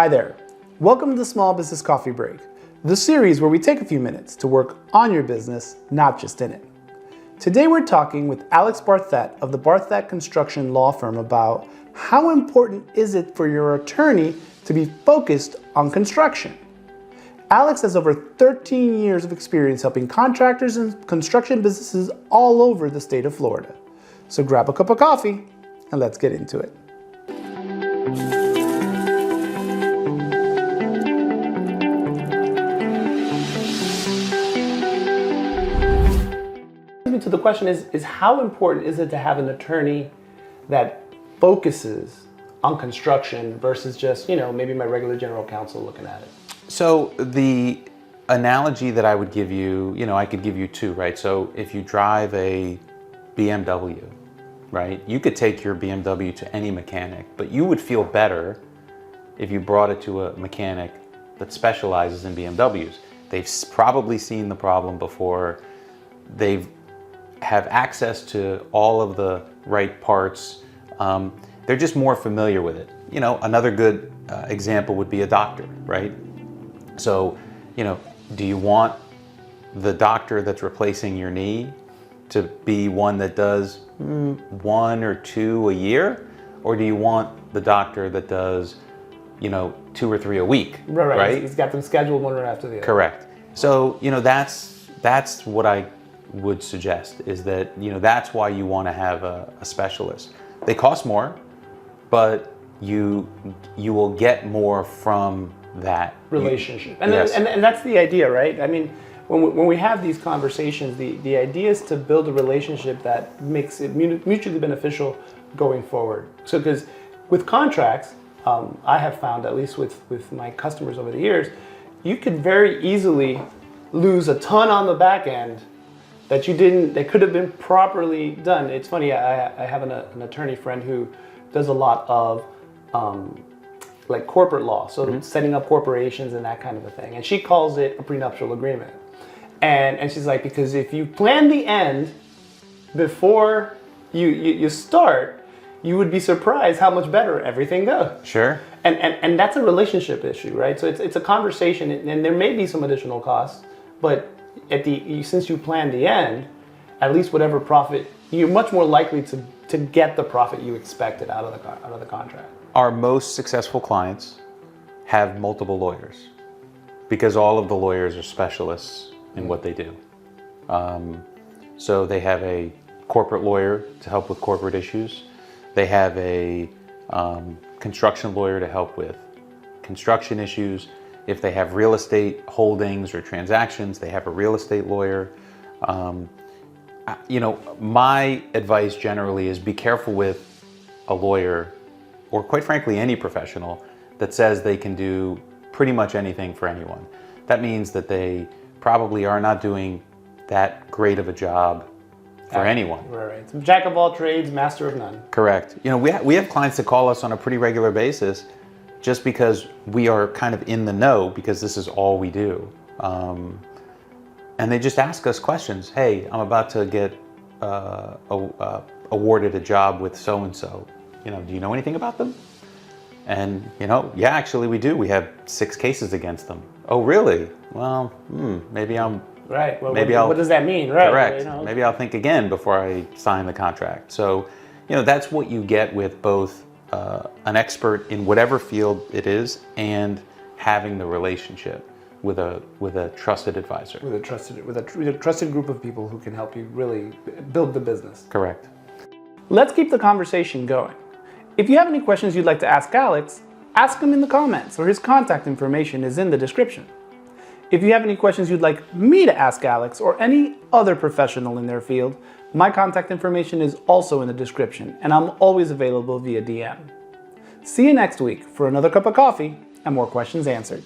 Hi there. Welcome to the Small Business Coffee Break, the series where we take a few minutes to work on your business, not just in it. Today we're talking with Alex Barthet of the Barthet Construction Law Firm about how important is it for your attorney to be focused on construction. Alex has over 13 years of experience helping contractors and construction businesses all over the state of Florida. So grab a cup of coffee and let's get into it. So the question is how important is it to have an attorney that focuses on construction versus just, maybe my regular general counsel looking at it? So the analogy that I would give you, I could give you two, right? So if you drive a BMW, right, you could take your BMW to any mechanic, but you would feel better if you brought it to a mechanic that specializes in BMWs. They've probably seen the problem before. They've have access to all of the right parts. They're just more familiar with it. Another good example would be a doctor, right? So, do you want the doctor that's replacing your knee to be one that does one or two a year? Or do you want the doctor that does, 2 or 3 a week? Right? He's got them scheduled one right after the other. Correct. So, that's what I would suggest, is that, that's why you want to have a specialist. They cost more, but you will get more from that relationship. Yes. And that's the idea, right? I mean, when we have these conversations, the idea is to build a relationship that makes it mutually beneficial going forward. So because with contracts, I have found, at least with my customers over the years, you could very easily lose a ton on the back end that could have been properly done. It's funny, I have an attorney friend who does a lot of like corporate law, so setting up corporations and that kind of a thing. And she calls it a prenuptial agreement. And she's like, because if you plan the end before you start, you would be surprised how much better everything goes. Sure. And that's a relationship issue, right? So it's a conversation, and there may be some additional costs, but since you plan the end, at least whatever profit, you're much more likely to get the profit you expected out of the contract. Our most successful clients have multiple lawyers because all of the lawyers are specialists in what they do. So they have a corporate lawyer to help with corporate issues. They have a construction lawyer to help with construction issues. If they have real estate holdings or transactions, they have a real estate lawyer. My advice generally is be careful with a lawyer, or quite frankly, any professional that says they can do pretty much anything for anyone. That means that they probably are not doing that great of a job for anyone. Right. So jack of all trades, master of none. Correct. We have clients that call us on a pretty regular basis just because we are kind of in the know, because this is all we do. And they just ask us questions. Hey, I'm about to get awarded a job with so-and-so. Do you know anything about them? And, yeah, actually we do. We have 6 cases against them. Oh, really? Well, maybe I'm... Right. Well, maybe what does that mean? Right. Correct. Maybe I'll think again before I sign the contract. So, that's what you get with both an expert in whatever field it is and having the relationship with a trusted advisor. With a trusted group of people who can help you really build the business. Correct. Let's keep the conversation going. If you have any questions you'd like to ask Alex, ask him in the comments, or his contact information is in the description. If you have any questions you'd like me to ask Alex or any other professional in their field, my contact information is also in the description, and I'm always available via DM. See you next week for another cup of coffee and more questions answered.